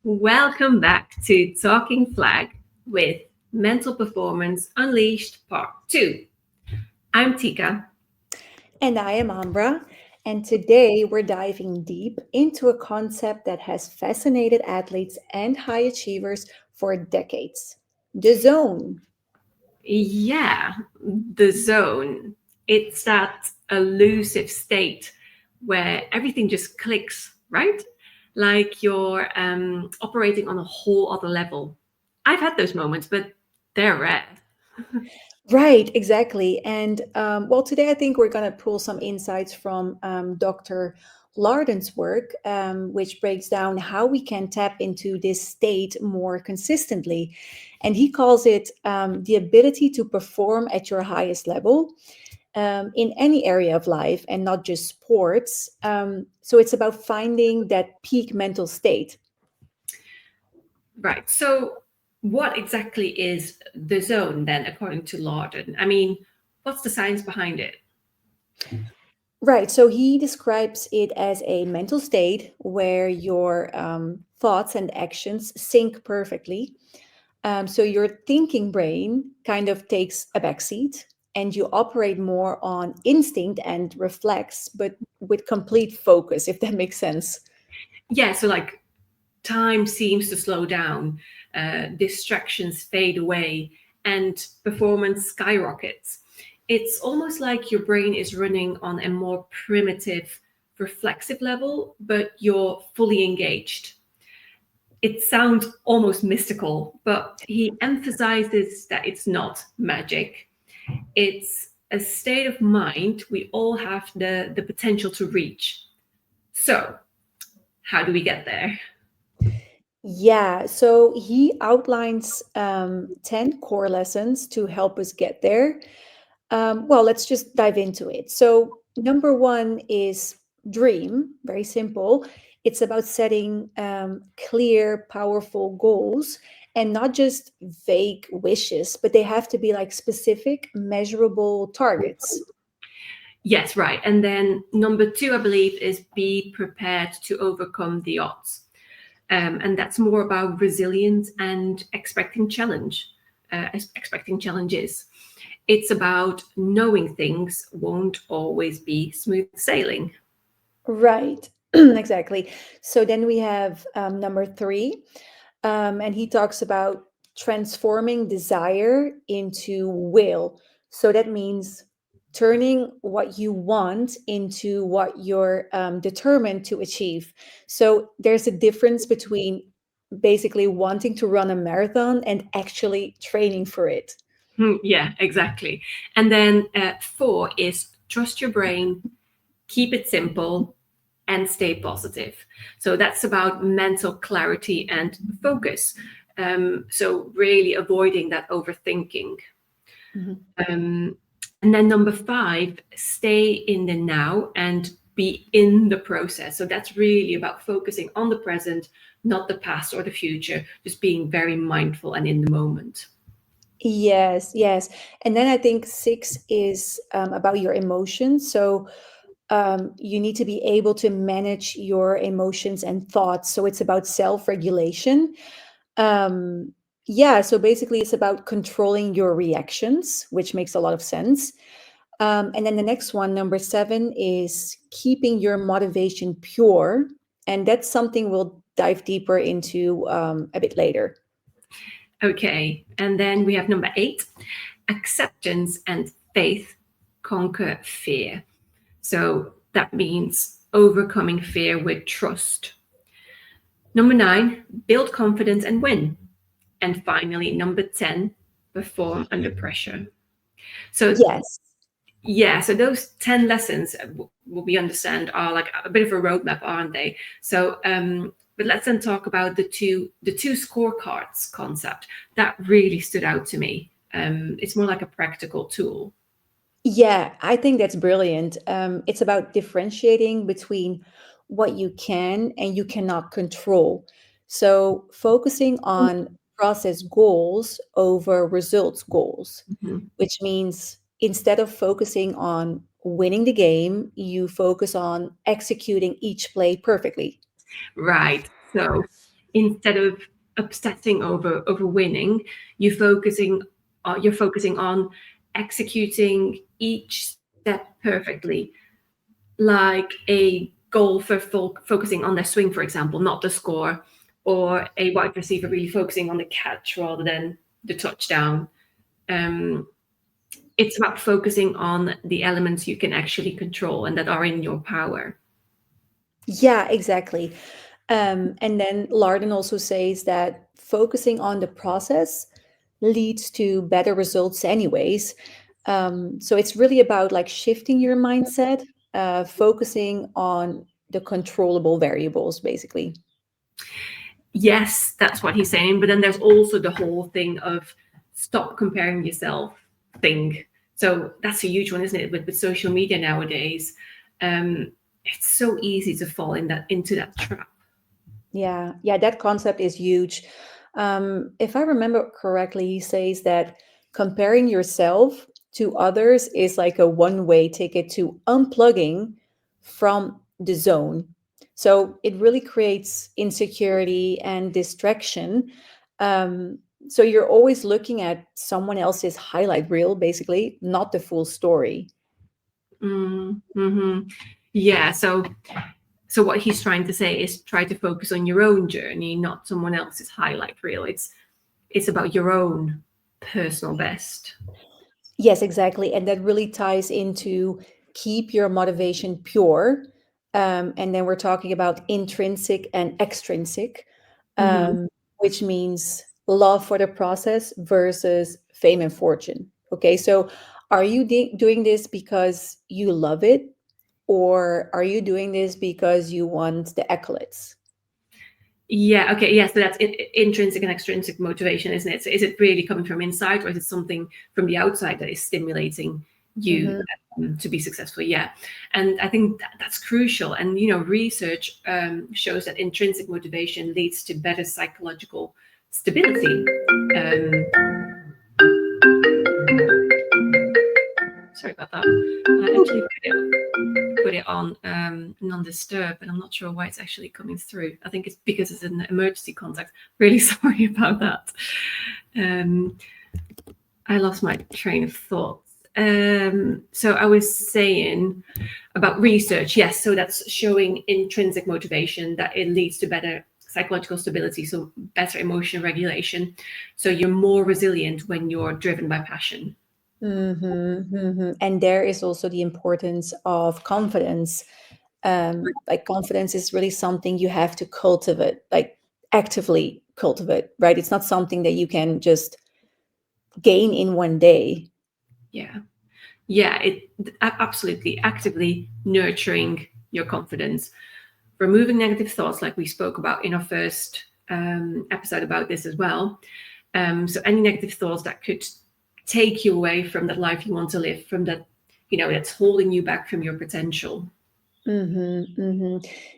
Welcome back to Talking Flag with Mental Performance Unleashed Part 2. I'm Tika. And I am Ambra. And today we're diving deep into a concept that has fascinated athletes and high achievers for decades: the zone. Yeah, the zone. It's that elusive state where everything just clicks, right? Like you're operating on a whole other level. I've had those moments, but they're rare. Right, exactly. And well, today I think we're going to pull some insights from Dr. Larden's work, which breaks down how we can tap into this state more consistently. And he calls it the ability to perform at your highest level in any area of life and not just sports. So it's about finding that peak mental state. Right. So, what exactly is the zone then, according to Lawden? I mean, what's the science behind it? Right. So he describes it as a mental state where your thoughts and actions sync perfectly. So your thinking brain kind of takes a backseat and you operate more on instinct and reflex, but with complete focus, if that makes sense. Yeah. So, like, time seems to slow down, distractions fade away, and performance skyrockets. It's almost like your brain is running on a more primitive, reflexive level, but you're fully engaged. It sounds almost mystical, but he emphasizes that it's not magic. It's a state of mind we all have the potential to reach. So, how do we get there? Yeah, so he outlines 10 core lessons to help us get there. Well, let's just dive into it. So, number one is dream, very simple. It's about setting clear, powerful goals and not just vague wishes, but they have to be like specific, measurable targets. Yes, right. And then number two, I believe, is be prepared to overcome the odds. And that's more about resilience and expecting challenges. It's about knowing things won't always be smooth sailing. Right, exactly. So then we have number three, and he talks about transforming desire into will. So that means turning what you want into what you're determined to achieve. So there's a difference between basically wanting to run a marathon and actually training for it. Yeah, exactly. And then four is trust your brain, keep it simple, and stay positive. So that's about mental clarity and focus. So really avoiding that overthinking. Mhm. Um, and then number five, stay in the now and be in the process. So that's really about focusing on the present, not the past or the future, just being very mindful and in the moment. Yes, yes. And then I think six is about your emotions. So you need to be able to manage your emotions and thoughts. So it's about self regulation. Um, yeah, so basically, it's about controlling your reactions, which makes a lot of sense. And then the next one, number seven, is keeping your motivation pure. And that's something we'll dive deeper into a bit later. Okay. And then we have number eight, acceptance and faith conquer fear. So that means overcoming fear with trust. Number nine, build confidence and win. And finally, number 10, perform under pressure. So, Yes. yeah, so those 10 lessons, what we understand, are like a bit of a roadmap, aren't they? So, but let's then talk about the two scorecards concept. That really stood out to me. It's more like a practical tool. Yeah, I think that's brilliant. It's about differentiating between what you can and you cannot control. So, focusing on process goals over results goals, Mhm. which means instead of focusing on winning the game, you focus on executing each play perfectly. Right. So instead of obsessing over winning, you're focusing on executing each step perfectly, like a golfer focusing on their swing, for example, not the score, or a wide receiver really focusing on the catch rather than the touchdown. Um, it's about focusing on the elements you can actually control and that are in your power. Yeah, exactly. And then Larden also says that focusing on the process leads to better results, anyways. So it's really about like shifting your mindset, focusing on the controllable variables, basically. Yes, that's what he's saying. But then there's also the whole thing of stop comparing yourself thing. So that's a huge one, isn't it? With social media nowadays, it's so easy to fall into that trap. Yeah, yeah, that concept is huge. If I remember correctly, he says that comparing yourself to others is like a one-way ticket to unplugging from the zone. So it really creates insecurity and distraction. Um, so you're always looking at someone else's highlight reel, basically, not the full story. Mm-hmm. Yeah. So what he's trying to say is try to focus on your own journey, not someone else's highlight reel. It's about your own personal best. Yes, exactly. And that really ties into keep your motivation pure. And then we're talking about intrinsic and extrinsic, Mm-hmm. which means love for the process versus fame and fortune. Okay, so are you doing this because you love it, or are you doing this because you want the accolades? Yeah. Okay. Yeah. So that's intrinsic and extrinsic motivation, isn't it? So is it really coming from inside, or is it something from the outside that is stimulating you Mm-hmm. to be successful? Yeah. And I think that's crucial. And research shows that intrinsic motivation leads to better psychological stability. Um, Sorry about that. I actually put it on non-disturb, and I'm not sure why it's actually coming through. I think it's because it's an emergency contact. Really sorry about that. Um, I lost my train of thought. So I was saying about research. Yes, so that's showing intrinsic motivation that it leads to better psychological stability, so better emotional regulation. So you're more resilient when you're driven by passion. And there is also the importance of confidence. Like confidence is really something you have to cultivate, like actively cultivate, right? It's not something that you can just gain in one day. Yeah. Yeah, absolutely actively nurturing your confidence, removing negative thoughts, like we spoke about in our first episode about this as well. So any negative thoughts that could take you away from that life you want to live, from that, that's holding you back from your potential.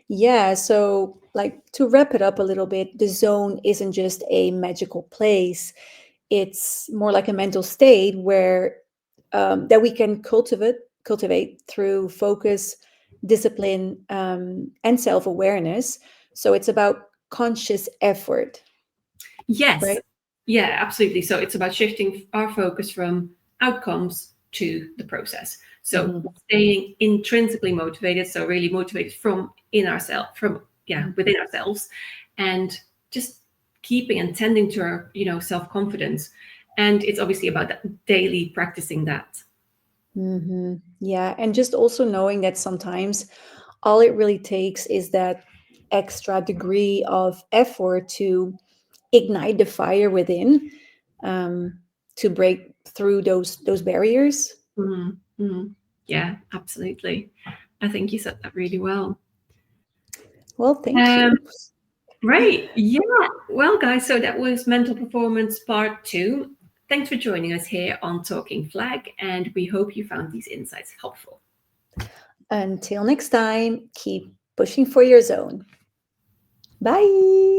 Yeah, so like to wrap it up a little bit, the zone isn't just a magical place. It's more like a mental state where that we can cultivate through focus, discipline, and self-awareness. So it's about conscious effort, Yes, right? yeah, absolutely. So it's about shifting our focus from outcomes to the process. So Mhm. staying intrinsically motivated, so really motivated from in ourselves, from within ourselves, and just keeping and tending to our self-confidence. And it's obviously about that daily practicing that. Yeah, and just also knowing that sometimes all it really takes is that extra degree of effort to ignite the fire within, um, to break through those barriers. Mhm, mhm. Yeah, absolutely. I think you said that really well. Well, thank Um, you. Right. Yeah. Well, guys, so that was Mental Performance Part 2. Thanks for joining us here on Talking Flag, and we hope you found these insights helpful. Until next time, keep pushing for your zone. Bye.